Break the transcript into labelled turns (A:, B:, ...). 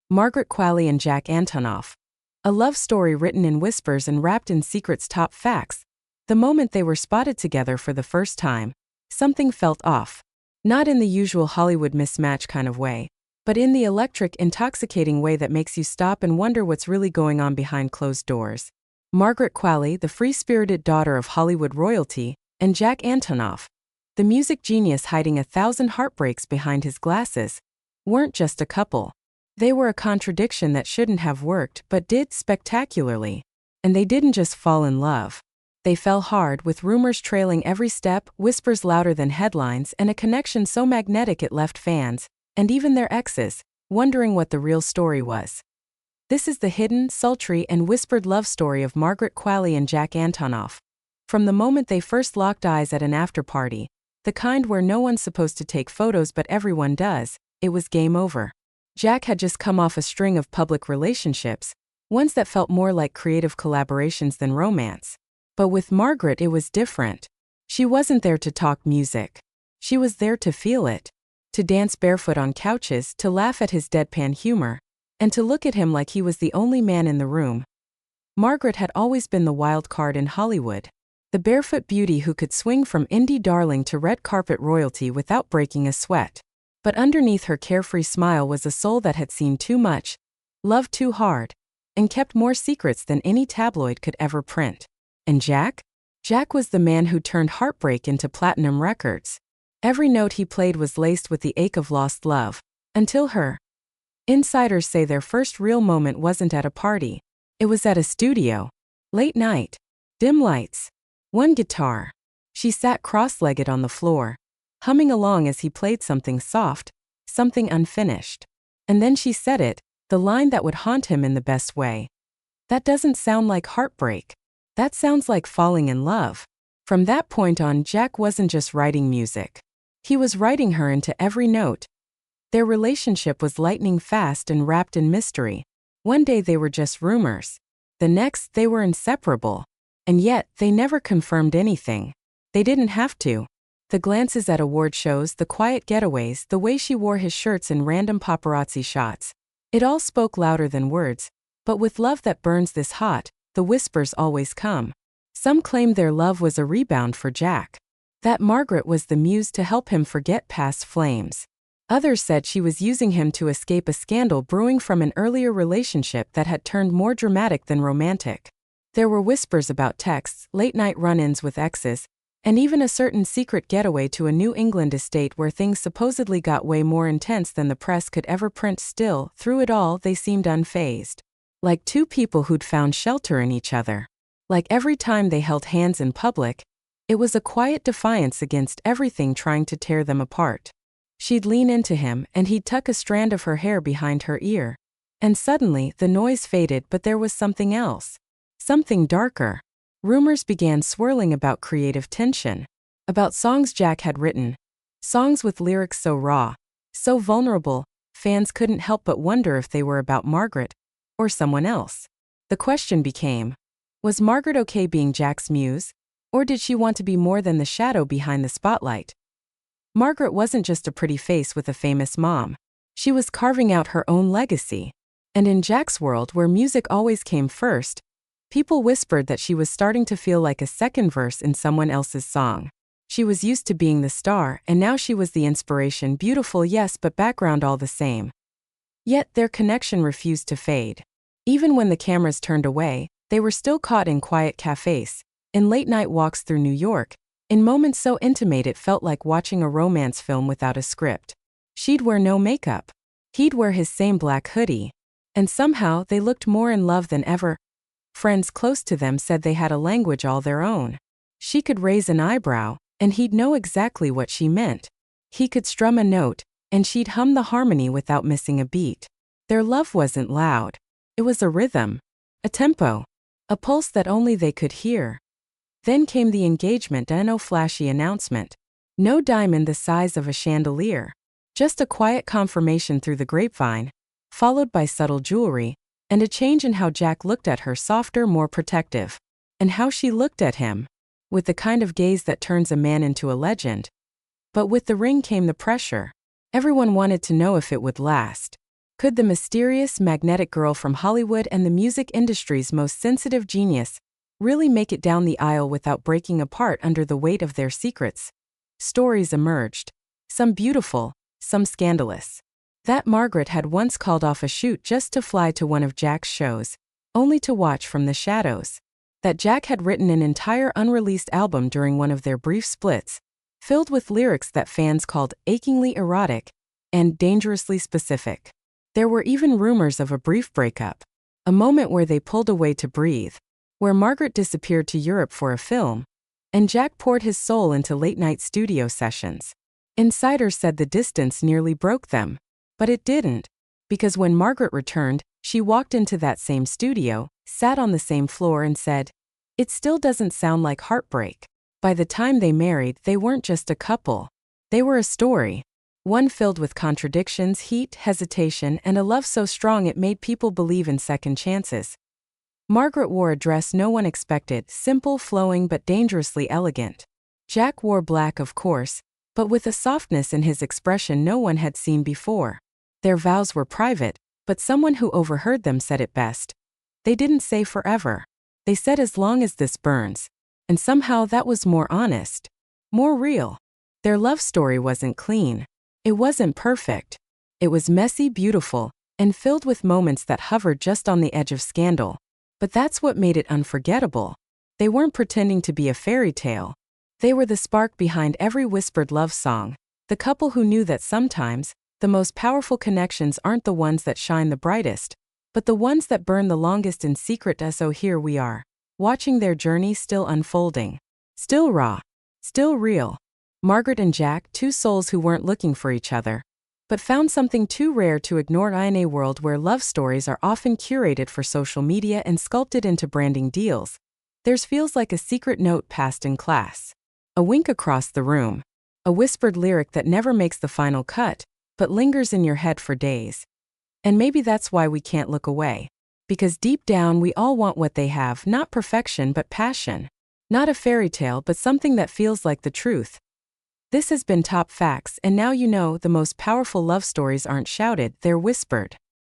A: Margaret Qualley and Jack Antonoff. A love story written in whispers and wrapped in secrets. Top facts. The moment they were spotted together for the first time, something felt off. Not in the usual Hollywood mismatch kind of way, but in the electric, intoxicating way that makes you stop and wonder what's really going on behind closed doors. Margaret Qualley, the free-spirited daughter of Hollywood royalty, and Jack Antonoff, the music genius hiding 1,000 heartbreaks behind his glasses, weren't just a couple. They were a contradiction that shouldn't have worked but did spectacularly. And they didn't just fall in love. They fell hard, with rumors trailing every step, whispers louder than headlines, and a connection so magnetic it left fans, and even their exes, wondering what the real story was. This is the hidden, sultry, and whispered love story of Margaret Qualley and Jack Antonoff. From the moment they first locked eyes at an after-party, the kind where no one's supposed to take photos but everyone does, it was game over. Jack had just come off a string of public relationships, ones that felt more like creative collaborations than romance. But with Margaret it was different. She wasn't there to talk music. She was there to feel it. To dance barefoot on couches, to laugh at his deadpan humor, and to look at him like he was the only man in the room. Margaret had always been the wild card in Hollywood. The barefoot beauty who could swing from indie darling to red carpet royalty without breaking a sweat. But underneath her carefree smile was a soul that had seen too much, loved too hard, and kept more secrets than any tabloid could ever print. And Jack? Jack was the man who turned heartbreak into platinum records. Every note he played was laced with the ache of lost love. Until her. Insiders say their first real moment wasn't at a party. It was at a studio. Late night. Dim lights. One guitar. She sat cross-legged on the floor, humming along as he played something soft, something unfinished. And then she said it, the line that would haunt him in the best way. "That doesn't sound like heartbreak. That sounds like falling in love." From that point on, Jack wasn't just writing music. He was writing her into every note. Their relationship was lightning fast and wrapped in mystery. One day they were just rumors. The next, they were inseparable. And yet, they never confirmed anything. They didn't have to. The glances at award shows, the quiet getaways, the way she wore his shirts in random paparazzi shots. It all spoke louder than words. But with love that burns this hot, the whispers always come. Some claimed their love was a rebound for Jack. That Margaret was the muse to help him forget past flames. Others said she was using him to escape a scandal brewing from an earlier relationship that had turned more dramatic than romantic. There were whispers about texts, late-night run-ins with exes, and even a certain secret getaway to a New England estate where things supposedly got way more intense than the press could ever print. Still, through it all, they seemed unfazed. Like two people who'd found shelter in each other. Like every time they held hands in public, it was a quiet defiance against everything trying to tear them apart. She'd lean into him, and he'd tuck a strand of her hair behind her ear. And suddenly, the noise faded, but there was something else. Something darker. Rumors began swirling about creative tension. About songs Jack had written. Songs with lyrics so raw, so vulnerable, fans couldn't help but wonder if they were about Margaret, or someone else. The question became, was Margaret okay being Jack's muse, or did she want to be more than the shadow behind the spotlight? Margaret wasn't just a pretty face with a famous mom. She was carving out her own legacy. And in Jack's world, where music always came first, people whispered that she was starting to feel like a second verse in someone else's song. She was used to being the star, and now she was the inspiration. Beautiful, yes, but background all the same. Yet their connection refused to fade. Even when the cameras turned away, they were still caught in quiet cafes, in late-night walks through New York, in moments so intimate it felt like watching a romance film without a script. She'd wear no makeup. He'd wear his same black hoodie. And somehow they looked more in love than ever. Friends close to them said they had a language all their own. She could raise an eyebrow, and he'd know exactly what she meant. He could strum a note, and she'd hum the harmony without missing a beat. Their love wasn't loud. It was a rhythm, a tempo, a pulse that only they could hear. Then came the engagement, and no flashy announcement. No diamond the size of a chandelier. Just a quiet confirmation through the grapevine, followed by subtle jewelry, and a change in how Jack looked at her, softer, more protective. And how she looked at him, with the kind of gaze that turns a man into a legend. But with the ring came the pressure. Everyone wanted to know if it would last. Could the mysterious, magnetic girl from Hollywood and the music industry's most sensitive genius really make it down the aisle without breaking apart under the weight of their secrets? Stories emerged, some beautiful, some scandalous. That Margaret had once called off a shoot just to fly to one of Jack's shows, only to watch from the shadows. That Jack had written an entire unreleased album during one of their brief splits, filled with lyrics that fans called achingly erotic and dangerously specific. There were even rumors of a brief breakup, a moment where they pulled away to breathe, where Margaret disappeared to Europe for a film, and Jack poured his soul into late-night studio sessions. Insiders said the distance nearly broke them, but it didn't, because when Margaret returned, she walked into that same studio, sat on the same floor and said, "It still doesn't sound like heartbreak." By the time they married, they weren't just a couple. They were a story. One filled with contradictions, heat, hesitation, and a love so strong it made people believe in second chances. Margaret wore a dress no one expected, simple, flowing, but dangerously elegant. Jack wore black, of course, but with a softness in his expression no one had seen before. Their vows were private, but someone who overheard them said it best. They didn't say forever. They said as long as this burns. And somehow that was more honest, more real. Their love story wasn't clean. It wasn't perfect. It was messy, beautiful, and filled with moments that hovered just on the edge of scandal. But that's what made it unforgettable. They weren't pretending to be a fairy tale. They were the spark behind every whispered love song, the couple who knew that sometimes, the most powerful connections aren't the ones that shine the brightest, but the ones that burn the longest in secret. So here we are, watching their journey still unfolding. Still raw. Still real. Margaret and Jack, two souls who weren't looking for each other, but found something too rare to ignore. In a world where love stories are often curated for social media and sculpted into branding deals, theirs feels like a secret note passed in class. A wink across the room. A whispered lyric that never makes the final cut, but lingers in your head for days. And maybe that's why we can't look away. Because deep down we all want what they have, not perfection but passion. Not a fairy tale but something that feels like the truth. This has been Top Facts, and now you know the most powerful love stories aren't shouted, they're whispered.